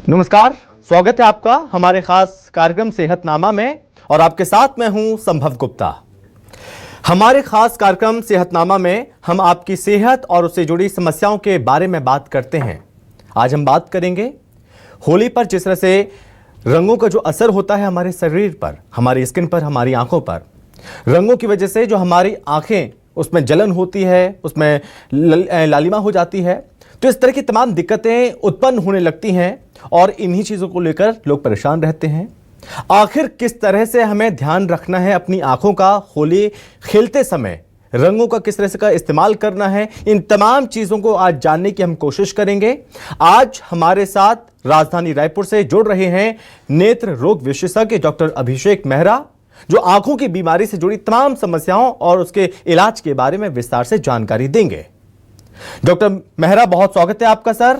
नमस्कार, स्वागत है आपका हमारे खास कार्यक्रम सेहतनामा में और आपके साथ मैं हूं संभव गुप्ता। हमारे खास कार्यक्रम सेहतनामा में हम आपकी सेहत और उससे जुड़ी समस्याओं के बारे में बात करते हैं। आज हम बात करेंगे होली पर जिस तरह से रंगों का जो असर होता है हमारे शरीर पर, हमारी स्किन पर, हमारी आंखों पर। रंगों की वजह से जो हमारी आंखें, उसमें जलन होती है, उसमें लालिमा हो जाती है, तो इस तरह की तमाम दिक्कतें उत्पन्न होने लगती हैं और इन्हीं चीज़ों को लेकर लोग परेशान रहते हैं। आखिर किस तरह से हमें ध्यान रखना है अपनी आंखों का होली खेलते समय, रंगों का किस तरह से का इस्तेमाल करना है, इन तमाम चीज़ों को आज जानने की हम कोशिश करेंगे। आज हमारे साथ राजधानी रायपुर से जुड़ रहे हैं नेत्र रोग विशेषज्ञ डॉक्टर अभिषेक मेहरा, जो आंखों की बीमारी से जुड़ी तमाम समस्याओं और उसके इलाज के बारे में विस्तार से जानकारी देंगे। डॉक्टर मेहरा, बहुत स्वागत है आपका सर।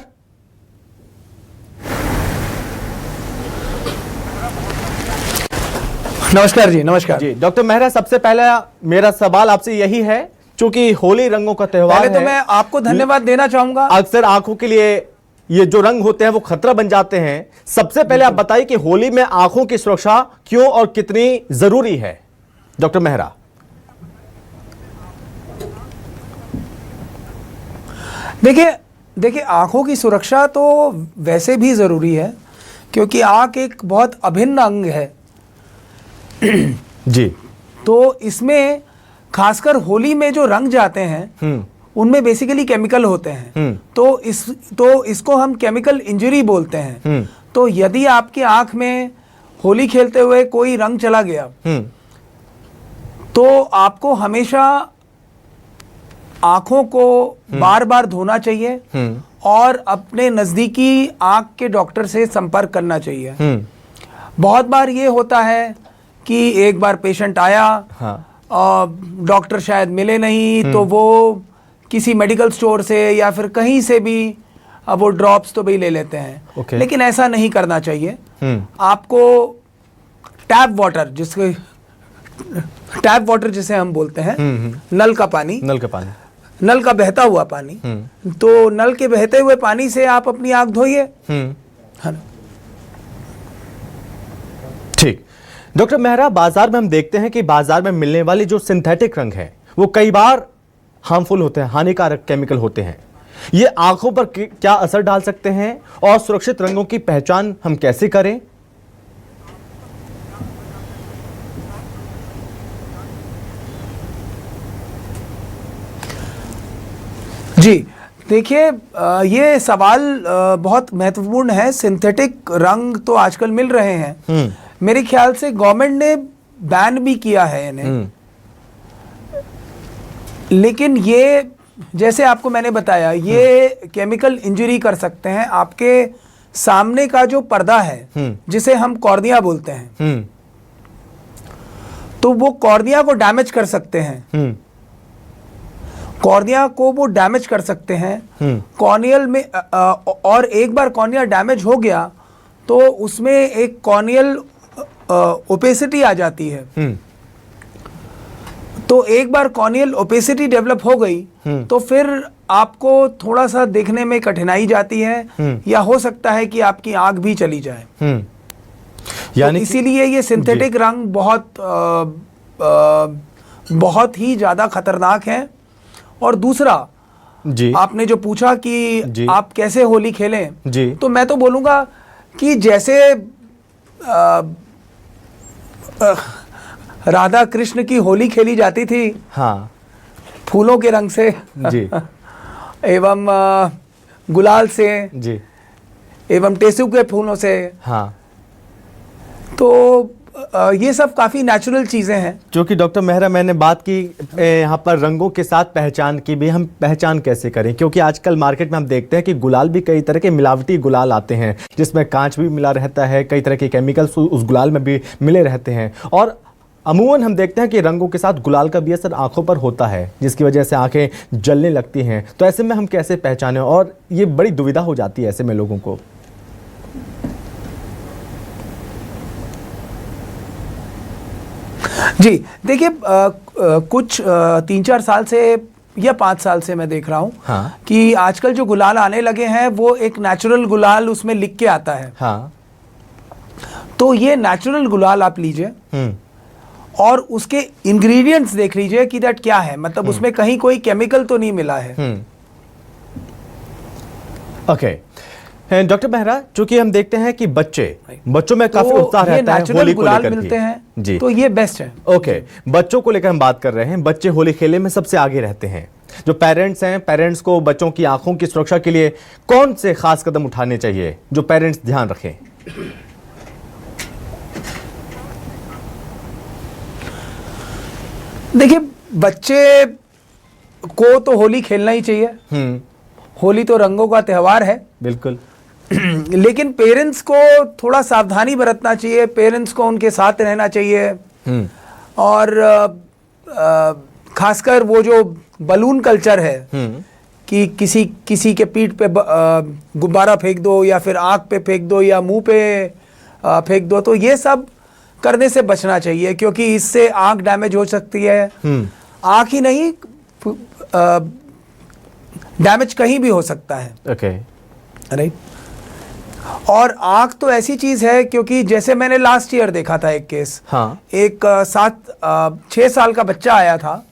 नमस्कार जी। नमस्कार जी डॉक्टर मेहरा, सबसे पहला मेरा सवाल आपसे यही है, क्योंकि होली रंगों का त्योहार है। तो मैं आपको धन्यवाद देना चाहूंगा। अक्सर आंखों के लिए ये जो रंग होते हैं वो खतरा बन जाते हैं। सबसे पहले आप बताइए कि होली में आंखों की सुरक्षा क्यों और कितनी जरूरी है, डॉक्टर मेहरा। देखिए आंखों की सुरक्षा तो वैसे भी ज़रूरी है, क्योंकि आंख एक बहुत अभिन्न अंग है जी। तो इसमें खासकर होली में जो रंग जाते हैं उनमें बेसिकली केमिकल होते हैं। तो इसको हम केमिकल इंजरी बोलते हैं। तो यदि आपकी आंख में होली खेलते हुए कोई रंग चला गया तो आपको हमेशा आंखों को बार बार धोना चाहिए और अपने नज़दीकी आंख के डॉक्टर से संपर्क करना चाहिए। बहुत बार ये होता है कि एक बार पेशेंट आया, और डॉक्टर शायद मिले नहीं, तो वो किसी मेडिकल स्टोर से या फिर कहीं से भी अब वो ड्रॉप्स तो भी ले लेते हैं। लेकिन ऐसा नहीं करना चाहिए। आपको टैप वाटर जिसे हम बोलते हैं, नल का बहता हुआ पानी, तो नल के बहते हुए पानी से आप अपनी आंख धोइए। है ना? ठीक। डॉक्टर मेहरा, बाजार में हम देखते हैं कि बाजार में मिलने वाले जो सिंथेटिक रंग हैं वो कई बार हार्मफुल होते हैं, हानिकारक केमिकल होते हैं। ये आंखों पर क्या असर डाल सकते हैं और सुरक्षित रंगों की पहचान हम कैसे करें? जी देखिए, ये सवाल बहुत महत्वपूर्ण है। सिंथेटिक रंग तो आजकल मिल रहे हैं। मेरे ख्याल से गवर्नमेंट ने बैन भी किया है इन्हें। लेकिन ये, जैसे आपको मैंने बताया, ये केमिकल इंजरी कर सकते हैं। आपके सामने का जो पर्दा है, जिसे हम कॉर्निया बोलते हैं, तो वो कॉर्निया को डैमेज कर सकते हैं। कॉर्निया को वो डैमेज कर सकते हैं। कॉर्नियल में और एक बार कॉर्निया डैमेज हो गया तो उसमें एक कॉर्नियल ओपेसिटी आ जाती है। तो एक बार कॉर्नियल ओपेसिटी डेवलप हो गई तो फिर आपको थोड़ा सा देखने में कठिनाई जाती है, या हो सकता है कि आपकी आंख भी चली जाए। यानी तो इसीलिए ये सिंथेटिक रंग बहुत ही ज़्यादा खतरनाक है। और दूसरा, जी, आपने जो पूछा कि आप कैसे होली खेलें, जी, तो मैं तो बोलूँगा कि जैसे राधा कृष्ण की होली खेली जाती थी, हाँ, फूलों के रंग से, जी, एवं गुलाल से, जी, एवं टेसू के फूलों से, हाँ, तो ये सब काफ़ी नेचुरल चीज़ें हैं। जो कि डॉक्टर मेहरा, मैंने बात की यहाँ पर रंगों के साथ पहचान की भी, हम पहचान कैसे करें? क्योंकि आजकल मार्केट में हम देखते हैं कि गुलाल भी कई तरह के मिलावटी गुलाल आते हैं, जिसमें कांच भी मिला रहता है, कई तरह के केमिकल्स उस गुलाल में भी मिले रहते हैं। और अमूमन हम देखते हैं कि रंगों के साथ गुलाल का भी असर आंखों पर होता है, जिसकी वजह से आंखें जलने लगती हैं। तो ऐसे में हम कैसे पहचानें? और ये बड़ी दुविधा हो जाती है ऐसे में लोगों को। जी देखिए, कुछ 3-4 साल से या 5 साल से मैं देख रहा हूँ हाँ। कि आजकल जो गुलाल आने लगे हैं वो एक नेचुरल गुलाल उसमें लिख के आता है। हाँ। तो ये नेचुरल गुलाल आप लीजिए और उसके इंग्रेडिएंट्स देख लीजिए कि दैट क्या है, मतलब उसमें कहीं कोई केमिकल तो नहीं मिला है। ओके डॉक्टर मेहरा, चूंकि हम देखते हैं कि बच्चों में काफी उत्साह रहता है होली को लेकर मिलते के। हैं जी, तो ये बेस्ट है। ओके, बच्चों को लेकर हम बात कर रहे हैं। बच्चे होली खेलने में सबसे आगे रहते हैं। जो पेरेंट्स हैं, पेरेंट्स को बच्चों की आंखों की सुरक्षा के लिए कौन से खास कदम उठाने चाहिए जो पेरेंट्स ध्यान रखें? देखिए, बच्चे को तो होली खेलना ही चाहिए। होली तो रंगों का त्योहार है। बिल्कुल। लेकिन पेरेंट्स को थोड़ा सावधानी बरतना चाहिए, पेरेंट्स को उनके साथ रहना चाहिए। और खासकर वो जो बलून कल्चर है कि किसी के पीठ पे गुब्बारा फेंक दो या फिर आँख पे फेंक दो या मुंह पे फेंक दो, तो ये सब करने से बचना चाहिए क्योंकि इससे आँख डैमेज हो सकती है। आँख ही नहीं, डैमेज कहीं भी हो सकता है। Okay, right. और आँख तो ऐसी चीज है क्योंकि जैसे मैंने लास्ट ईयर देखा था एक केस। हाँ। एक 6 साल का बच्चा आया था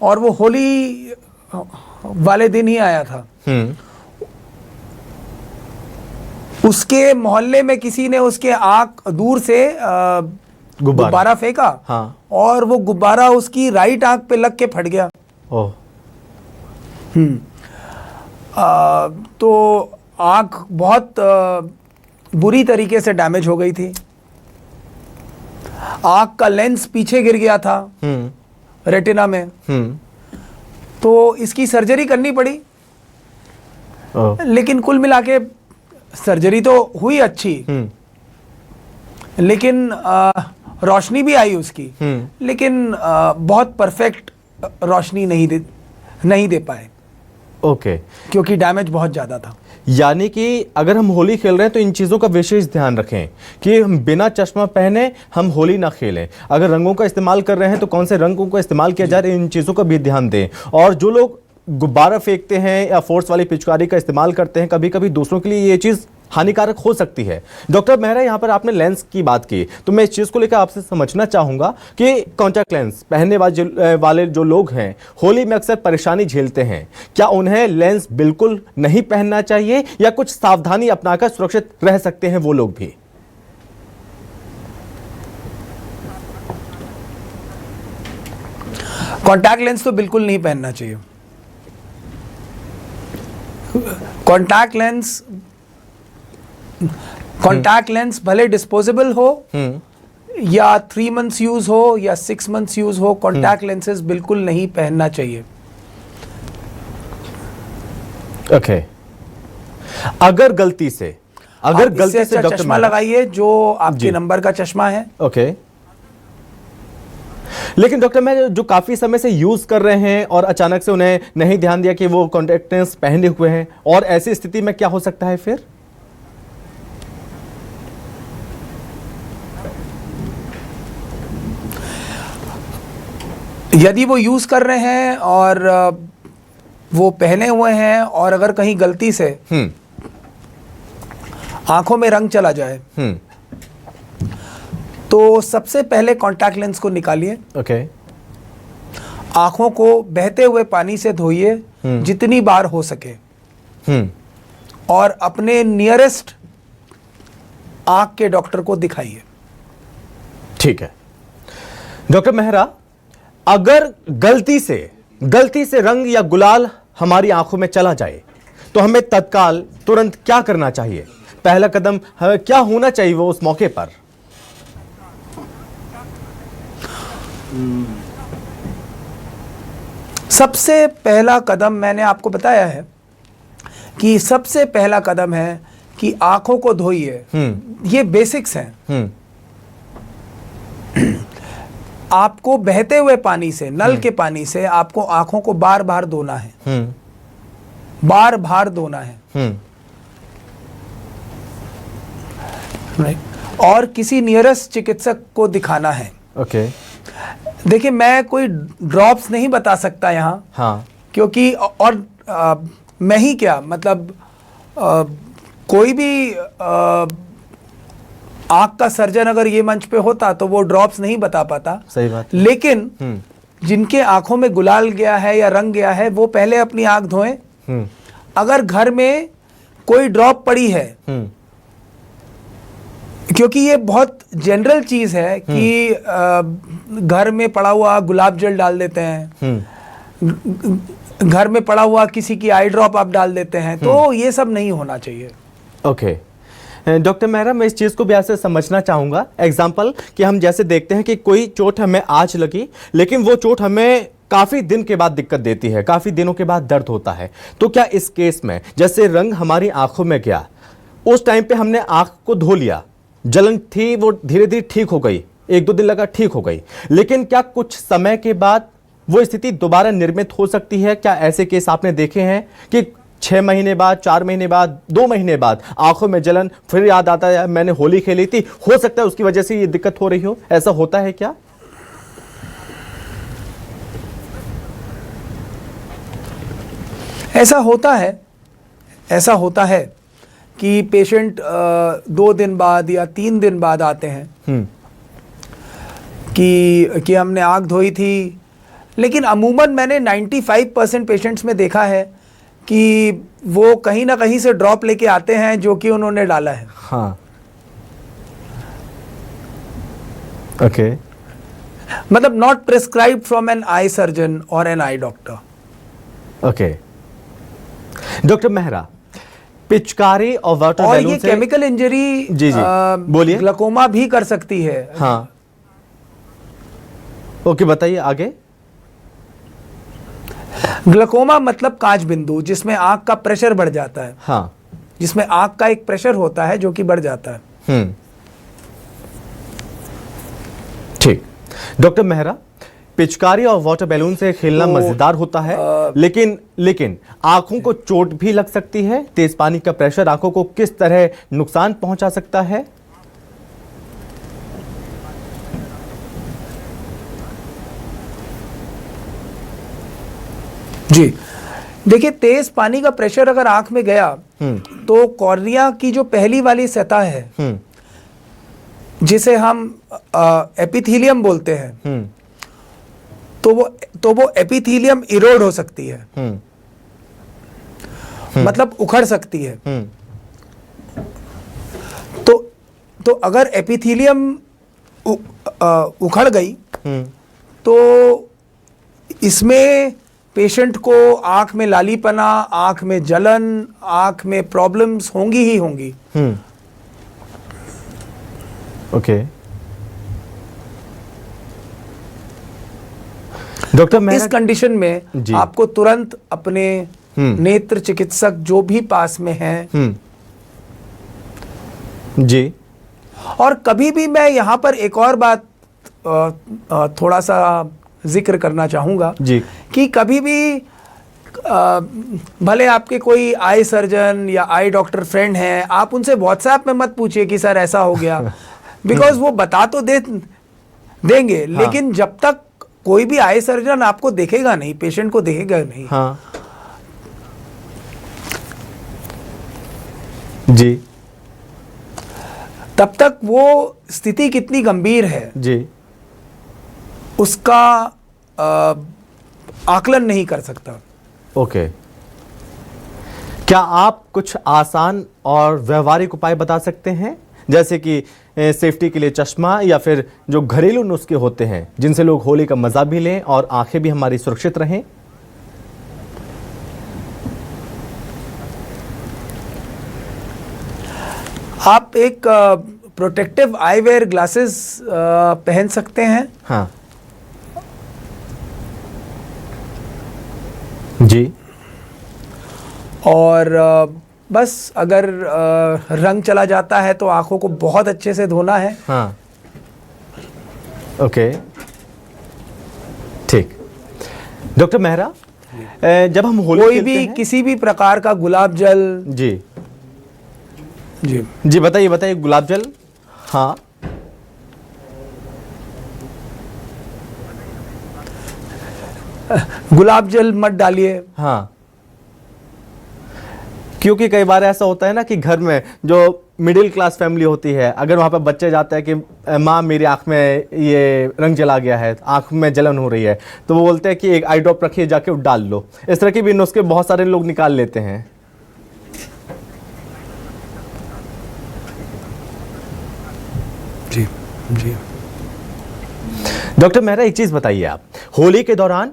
और वो होली वाले दिन ही आया था। उसके मोहल्ले में किसी ने उसके आँख दूर से गुब्बारा फेंका। हाँ। और वो गुब्बारा उसकी राइट आँख पे लग के फट गया। ओह। तो आँख बहुत बुरी तरीके से डैमेज हो गई थी। आँख का लेंस पीछे गिर गया था रेटिना में। तो इसकी सर्जरी करनी पड़ी। लेकिन कुल मिला के सर्जरी तो हुई अच्छी, लेकिन रोशनी भी आई उसकी। लेकिन बहुत परफेक्ट रोशनी नहीं दे पाए। ओके, क्योंकि डैमेज बहुत ज़्यादा था। यानी कि अगर हम होली खेल रहे हैं तो इन चीज़ों का विशेष ध्यान रखें कि हम बिना चश्मा पहने हम होली ना खेलें। अगर रंगों का इस्तेमाल कर रहे हैं तो कौन से रंगों का इस्तेमाल किया जा रहा है, इन चीज़ों का भी ध्यान दें। और जो लोग गुब्बारा फेंकते हैं या फोर्स वाली पिचकारी का इस्तेमाल करते हैं, कभी कभी दूसरों के लिए ये चीज़ हानिकारक हो सकती है। डॉक्टर मेहरा, यहाँ पर आपने लेंस की बात की, तो मैं इस चीज़ को लेकर आपसे समझना चाहूँगा कि कॉन्टैक्ट लेंस पहनने वाले जो लोग हैं होली में अक्सर परेशानी झेलते हैं, क्या उन्हें लेंस बिल्कुल नहीं पहनना चाहिए या कुछ सावधानी अपनाकर सुरक्षित रह सकते हैं वो लोग भी? कॉन्टैक्ट लेंस तो बिल्कुल नहीं पहनना चाहिए। कॉन्टैक्ट लेंस भले डिस्पोजेबल हो या 3 months यूज हो या 6 months यूज हो, कॉन्टैक्ट लेंसेज बिल्कुल नहीं पहनना चाहिए। ओके, अगर गलती से डॉक्टर चश्मा लगाइए जो आपके नंबर का चश्मा है। ओके, लेकिन डॉक्टर मैं जो काफी समय से यूज कर रहे हैं और अचानक से उन्हें नहीं ध्यान दिया कि वो कॉन्टैक्ट लेंस पहने हुए हैं, और ऐसी स्थिति में क्या हो सकता है फिर? यदि वो यूज कर रहे हैं और वो पहने हुए हैं और अगर कहीं गलती से आंखों में रंग चला जाए तो सबसे पहले कॉन्टैक्ट लेंस को निकालिए। ओके, आंखों को बहते हुए पानी से धोइए जितनी बार हो सके, और अपने नियरेस्ट आंख के डॉक्टर को दिखाइए। ठीक है। डॉक्टर मेहरा, अगर गलती से रंग या गुलाल हमारी आंखों में चला जाए तो हमें तत्काल तुरंत क्या करना चाहिए? पहला कदम क्या होना चाहिए वो उस मौके पर? सबसे पहला कदम मैंने आपको बताया है कि सबसे पहला कदम है कि आंखों को धोइए। ये बेसिक्स हैं। आपको बहते हुए पानी से, नल के पानी से आपको आंखों को बार बार धोना है। बार बार धोना है। और किसी नियरेस्ट चिकित्सक को दिखाना है। ओके। देखिए, मैं कोई ड्रॉप्स नहीं बता सकता यहाँ, हाँ, क्योंकि और मैं ही क्या, मतलब कोई भी आँख का सर्जन अगर ये मंच पे होता तो वो ड्रॉप्स नहीं बता पाता। सही बात। लेकिन जिनके आंखों में गुलाल गया है या रंग गया है वो पहले अपनी आंख धोएं। अगर घर में कोई ड्रॉप पड़ी है, क्योंकि ये बहुत जनरल चीज है कि घर में पड़ा हुआ गुलाब जल डाल देते हैं, घर में पड़ा हुआ किसी की आई ड्रॉप आप डाल देते हैं, तो ये सब नहीं होना चाहिए। ओके डॉक्टर मेहरा, मैं इस चीज़ को भी ऐसे समझना चाहूँगा। एग्जाम्पल कि हम जैसे देखते हैं कि कोई चोट हमें आज लगी, लेकिन वो चोट हमें काफ़ी दिन के बाद दिक्कत देती है, काफ़ी दिनों के बाद दर्द होता है, तो क्या इस केस में जैसे रंग हमारी आंखों में गया, उस टाइम पे हमने आंख को धो लिया, जलन थी वो धीरे धीरे ठीक हो गई, 1-2 दिन लगा ठीक हो गई, लेकिन क्या कुछ समय के बाद वो स्थिति दोबारा निर्मित हो सकती है? क्या ऐसे केस आपने देखे हैं कि 6 महीने बाद, 4 महीने बाद, 2 महीने बाद आंखों में जलन, फिर याद आता है मैंने होली खेली थी, हो सकता है उसकी वजह से ये दिक्कत हो रही हो? ऐसा होता है क्या? ऐसा होता है कि पेशेंट 2 दिन बाद या 3 दिन बाद आते हैं कि हमने आँख धोई थी, लेकिन अमूमन मैंने 95% पेशेंट्स में देखा है कि वो कहीं ना कहीं से ड्रॉप लेके आते हैं जो कि उन्होंने डाला है। हाँ, ओके, मतलब not prescribed from an eye surgeon और an eye doctor. Okay doctor Mehra, पिचकारी और वाटर और बैलून ये से केमिकल इंजरी जी बोलिए, ग्लूकोमा भी कर सकती है। हाँ, ओके बताइए आगे। ग्लूकोमा मतलब कांच बिंदु, जिसमें आंख का प्रेशर बढ़ जाता है। हाँ, जिसमें आंख का एक प्रेशर होता है जो कि बढ़ जाता है। ठीक। डॉक्टर मेहरा, पिचकारी और वाटर बैलून से खेलना मजेदार होता है, लेकिन आंखों को चोट भी लग सकती है। तेज पानी का प्रेशर आंखों को किस तरह नुकसान पहुंचा सकता है? जी देखिए, तेज पानी का प्रेशर अगर आंख में गया तो कॉर्निया की जो पहली वाली सतह है, जिसे हम एपिथेलियम बोलते हैं, तो वो एपिथेलियम इरोड हो सकती है, मतलब उखड़ सकती है। तो अगर एपिथेलियम उखड़ गई तो इसमें पेशेंट को आंख में लालीपना, आंख में जलन, आंख में प्रॉब्लम्स होंगी ही होंगी। ओके डॉक्टर, इस कंडीशन में आपको तुरंत अपने नेत्र चिकित्सक जो भी पास में हैं जी, और कभी भी मैं यहाँ पर एक और बात थोड़ा सा जिक्र करना चाहूँगा जी, कि कभी भी भले आपके कोई आई सर्जन या आई डॉक्टर फ्रेंड हैं, आप उनसे व्हाट्सएप में मत पूछिए कि सर ऐसा हो गया, बिकॉज वो बता तो देंगे, लेकिन जब तक कोई भी आई सर्जन आपको देखेगा नहीं, पेशेंट को देखेगा नहीं, हाँ, जी, तब तक वो स्थिति कितनी गंभीर है जी, उसका आकलन नहीं कर सकता। ओके क्या आप कुछ आसान और व्यवहारिक उपाय बता सकते हैं, जैसे कि सेफ्टी के लिए चश्मा या फिर जो घरेलू नुस्खे होते हैं जिनसे लोग होली का मजा भी लें और आंखें भी हमारी सुरक्षित रहें? आप एक प्रोटेक्टिव आईवेयर ग्लासेस पहन सकते हैं। हाँ जी, और बस अगर रंग चला जाता है तो आंखों को बहुत अच्छे से धोना है। हाँ, ओके, ठीक। डॉक्टर मेहरा, जब हम होली कोई भी किसी भी प्रकार का गुलाब जल, जी जी जी बताइए गुलाब जल, हाँ, गुलाब जल मत डालिए। हाँ, क्योंकि कई बार ऐसा होता है ना कि घर में जो मिडिल क्लास फैमिली होती है, अगर वहाँ पर बच्चे जाते हैं कि माँ मेरी आँख में ये रंग जला गया है, आँख में जलन हो रही है, तो वो बोलते हैं कि एक आई ड्रॉप रखिए, जाके डाल लो। इस तरह के भी नुस्खे बहुत सारे लोग निकाल लेते हैं। जी जी। डॉक्टर मेहरा, एक चीज बताइए, आप होली के दौरान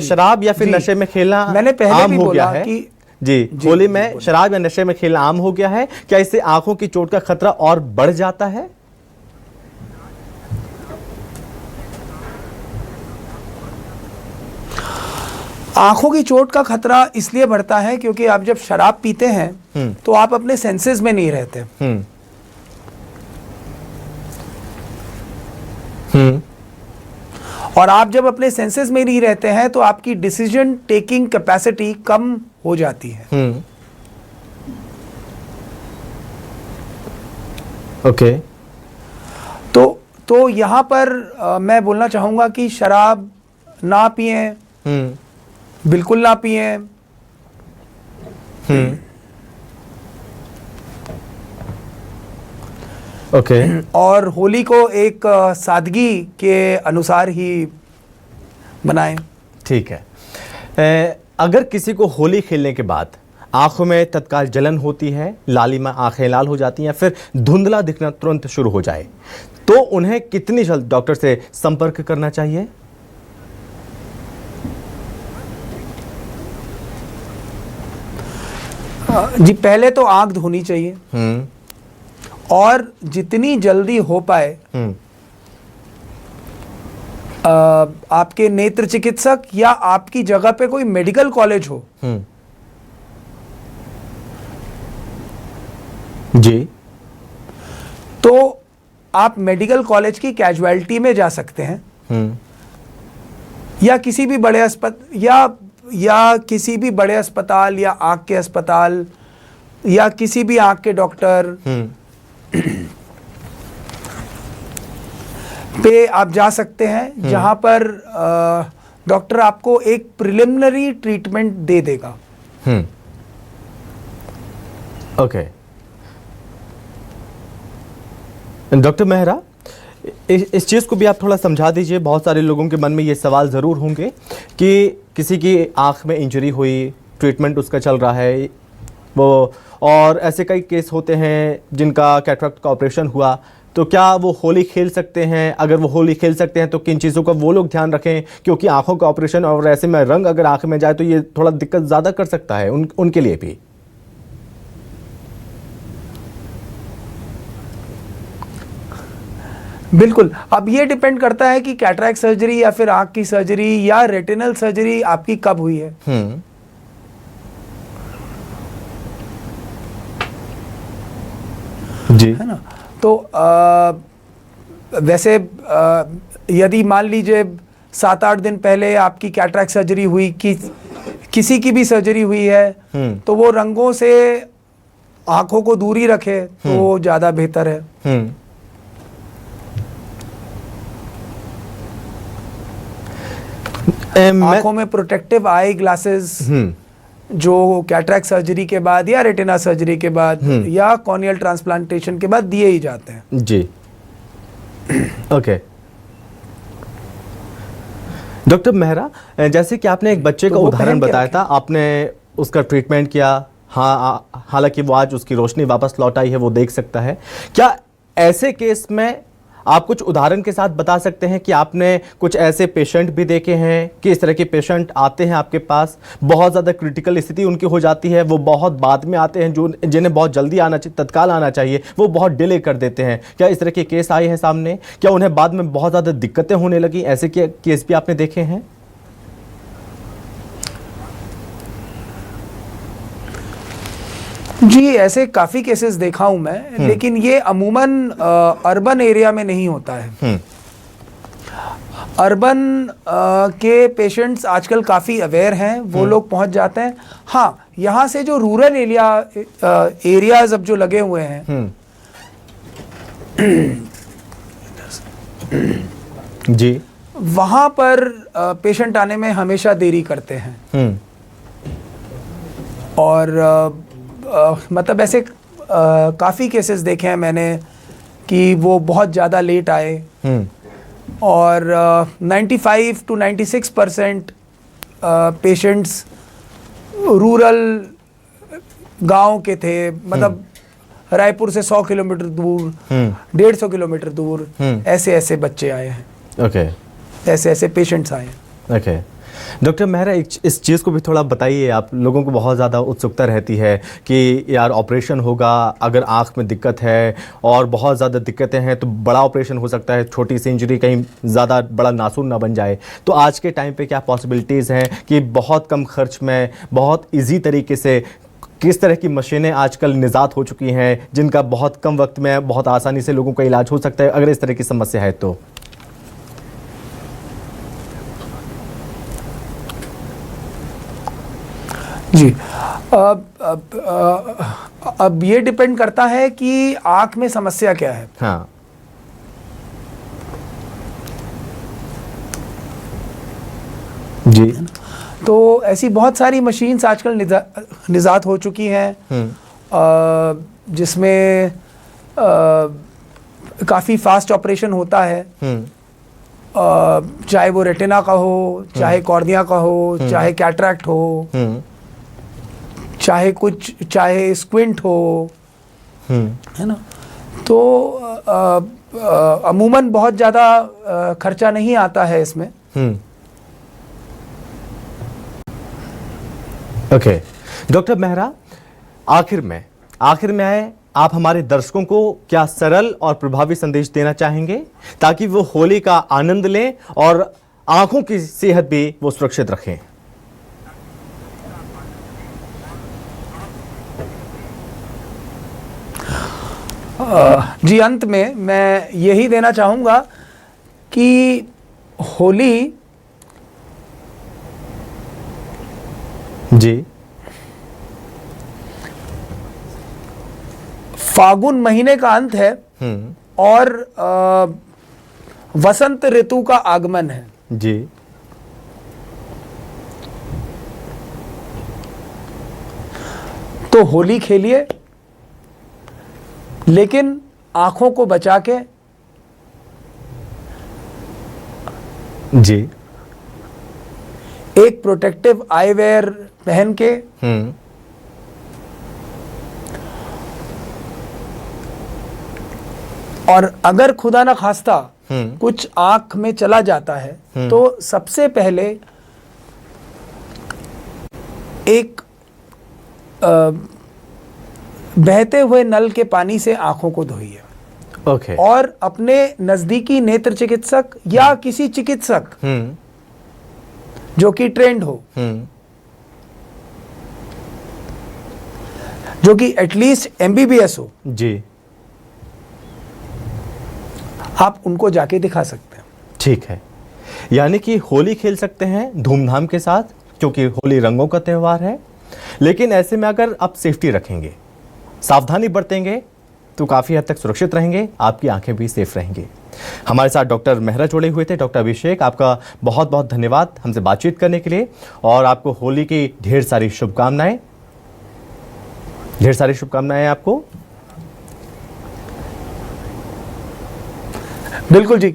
शराब या फिर जी। नशे में खेलना मैंने पहले आम भी हो गया बोला है कि जी, होली में शराब या नशे में खेलना आम हो गया है, क्या इससे आंखों की चोट का खतरा और बढ़ जाता है? आंखों की चोट का खतरा इसलिए बढ़ता है क्योंकि आप जब शराब पीते हैं तो आप अपने सेंसेस में नहीं रहते। और आप जब अपने सेंसेस में नहीं रहते हैं तो आपकी डिसीजन टेकिंग कैपेसिटी कम हो जाती है। ओके। तो यहाँ पर मैं बोलना चाहूंगा कि शराब ना पिए, बिल्कुल ना पिए। ओके। और होली को एक सादगी के अनुसार ही बनाएं। ठीक है। अगर किसी को होली खेलने के बाद आंखों में तत्काल जलन होती है, लालिमा आंखें लाल हो जाती हैं या फिर धुंधला दिखना तुरंत शुरू हो जाए, तो उन्हें कितनी जल्द डॉक्टर से संपर्क करना चाहिए? जी, पहले तो आंख धोनी चाहिए और जितनी जल्दी हो पाए आपके नेत्र चिकित्सक या आपकी जगह पे कोई मेडिकल कॉलेज हो जी, तो आप मेडिकल कॉलेज की कैजुअलिटी में जा सकते हैं या किसी भी बड़े या किसी भी बड़े अस्पताल या आंख के अस्पताल या किसी भी आंख के डॉक्टर पे आप जा सकते हैं जहां पर डॉक्टर आपको एक प्रिलिमिनरी ट्रीटमेंट दे देगा। ओके। डॉक्टर मेहरा, इस चीज़ को भी आप थोड़ा समझा दीजिए। बहुत सारे लोगों के मन में ये सवाल ज़रूर होंगे कि किसी की आंख में इंजरी हुई, ट्रीटमेंट उसका चल रहा है वो, और ऐसे कई केस होते हैं जिनका कैटरेक्ट का ऑपरेशन हुआ, तो क्या वो होली खेल सकते हैं? अगर वो होली खेल सकते हैं तो किन चीज़ों का वो लोग ध्यान रखें? क्योंकि आंखों का ऑपरेशन और ऐसे में रंग अगर आंख में जाए तो ये थोड़ा दिक्कत ज़्यादा कर सकता है उनके लिए भी। बिल्कुल। अब ये डिपेंड करता है कि कैटरेक्ट सर्जरी या फिर आंख की सर्जरी या रेटिनल सर्जरी आपकी कब हुई है। जी, है ना? तो वैसे यदि मान लीजिए 7-8 दिन पहले आपकी कैटरेक्ट सर्जरी हुई, किसी की भी सर्जरी हुई है, तो वो रंगों से आंखों को दूरी रखे तो ज्यादा बेहतर है। आंखों में प्रोटेक्टिव आई ग्लासेस जो कैटरेक्ट सर्जरी के बाद या रेटिना सर्जरी के बाद या कॉर्नियल ट्रांसप्लांटेशन के बाद दिए ही जाते हैं। जी, ओके। डॉक्टर मेहरा, जैसे कि आपने एक बच्चे का उदाहरण बताया था, आपने उसका ट्रीटमेंट किया, हाँ, हालांकि वो आज उसकी रोशनी वापस लौट आई है, वो देख सकता है। क्या ऐसे केस में आप कुछ उदाहरण के साथ बता सकते हैं कि आपने कुछ ऐसे पेशेंट भी देखे हैं कि इस तरह के पेशेंट आते हैं आपके पास, बहुत ज़्यादा क्रिटिकल स्थिति उनकी हो जाती है, वो बहुत बाद में आते हैं, जो जिन्हें बहुत जल्दी आना चाहिए, तत्काल आना चाहिए, वो बहुत डिले कर देते हैं? क्या इस तरह के केस आए हैं सामने? क्या उन्हें बाद में बहुत ज़्यादा दिक्कतें होने लगी? ऐसे केस भी आपने देखे हैं? जी, ऐसे काफ़ी केसेस देखा हूं मैं, लेकिन ये अमूमन अर्बन एरिया में नहीं होता है। अर्बन के पेशेंट्स आजकल काफ़ी अवेयर हैं, वो लोग पहुंच जाते हैं। हाँ, यहाँ से जो रूरल एरियाज अब जो लगे हुए हैं जी, वहाँ पर पेशेंट आने में हमेशा देरी करते हैं। और मतलब ऐसे काफ़ी केसेस देखे हैं मैंने कि वो बहुत ज़्यादा लेट आए, और 95 to 96% पेशेंट्स रूरल गांव के थे, मतलब रायपुर से 100 किलोमीटर दूर, 150 किलोमीटर दूर, ऐसे ऐसे बच्चे आए हैं। ओके, ऐसे ऐसे पेशेंट्स आए हैं। ओके डॉक्टर मेहरा, इस चीज़ को भी थोड़ा बताइए। आप लोगों को बहुत ज़्यादा उत्सुकता रहती है कि यार ऑपरेशन होगा, अगर आँख में दिक्कत है और बहुत ज़्यादा दिक्कतें हैं तो बड़ा ऑपरेशन हो सकता है, छोटी सी इंजरी कहीं ज़्यादा बड़ा नासून ना बन जाए। तो आज के टाइम पे क्या पॉसिबिलिटीज़ हैं कि बहुत कम खर्च में बहुत ईजी तरीके से किस तरह की मशीनें आजकल निजात हो चुकी हैं जिनका बहुत कम वक्त में बहुत आसानी से लोगों का इलाज हो सकता है, अगर इस तरह की समस्या है तो? जी, अब ये डिपेंड करता है कि आँख में समस्या क्या है। हाँ, जी। तो ऐसी बहुत सारी मशीन्स आजकल निजात हो चुकी हैं, जिसमें काफ़ी फास्ट ऑपरेशन होता है, चाहे वो रेटिना का हो, चाहे कॉर्निया का हो, चाहे कैटरैक्ट हो, चाहे स्क्विंट हो, है ना। तो अमूमन बहुत ज़्यादा खर्चा नहीं आता है इसमें। ओके डॉक्टर मेहरा, आखिर में आए आप हमारे दर्शकों को क्या सरल और प्रभावी संदेश देना चाहेंगे ताकि वो होली का आनंद लें और आंखों की सेहत भी वो सुरक्षित रखें? जी, अंत में मैं यही देना चाहूँगा कि होली जी फागुन महीने का अंत है और वसंत ऋतु का आगमन है। जी, तो होली खेलिए, लेकिन आंखों को बचा के। जी, एक प्रोटेक्टिव आईवेयर पहन के, और अगर खुदा ना खास्ता कुछ आंख में चला जाता है तो सबसे पहले एक बहते हुए नल के पानी से आंखों को धोइए। ओके। और अपने नजदीकी नेत्र चिकित्सक या किसी चिकित्सक जो कि ट्रेंड हो, जो कि एटलीस्ट MBBS हो, जी, आप उनको जाके दिखा सकते हैं। ठीक है, यानी कि होली खेल सकते हैं धूमधाम के साथ, क्योंकि होली रंगों का त्यौहार है। लेकिन ऐसे में अगर आप सेफ्टी रखेंगे, सावधानी बरतेंगे तो काफ़ी हद तक सुरक्षित रहेंगे, आपकी आंखें भी सेफ रहेंगी। हमारे साथ डॉक्टर मेहरा जुड़े हुए थे। डॉक्टर अभिषेक, आपका बहुत बहुत धन्यवाद हमसे बातचीत करने के लिए, और आपको होली की ढेर सारी शुभकामनाएं, ढेर सारी शुभकामनाएं आपको। बिल्कुल जी,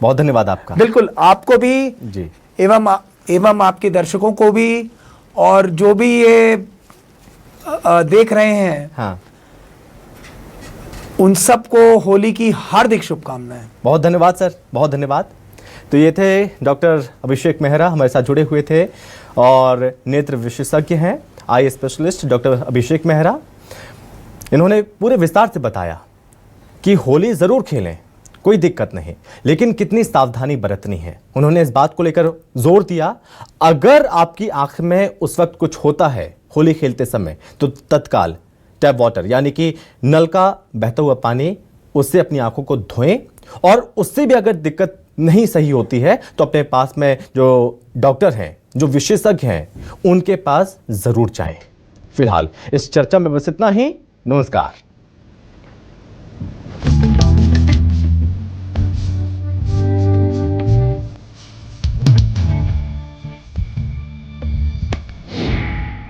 बहुत धन्यवाद आपका। बिल्कुल आपको भी जी, एवं आपके दर्शकों को भी, और जो भी ये देख रहे हैं, हाँ, उन सबको होली की हार्दिक शुभकामनाएं। बहुत धन्यवाद सर, बहुत धन्यवाद। तो ये थे डॉक्टर अभिषेक मेहरा, हमारे साथ जुड़े हुए थे, और नेत्र विशेषज्ञ हैं, आई स्पेशलिस्ट डॉक्टर अभिषेक मेहरा। इन्होंने पूरे विस्तार से बताया कि होली ज़रूर खेलें, कोई दिक्कत नहीं, लेकिन कितनी सावधानी बरतनी है। उन्होंने इस बात को लेकर जोर दिया, अगर आपकी आंख में उस वक्त कुछ होता है होली खेलते समय, तो तत्काल टैप वाटर यानी कि नल का बहता हुआ पानी, उससे अपनी आंखों को धोएं, और उससे भी अगर दिक्कत नहीं सही होती है तो अपने पास में जो डॉक्टर हैं, जो विशेषज्ञ हैं, उनके पास जरूर जाएं। फिलहाल इस चर्चा में बस इतना ही। नमस्कार।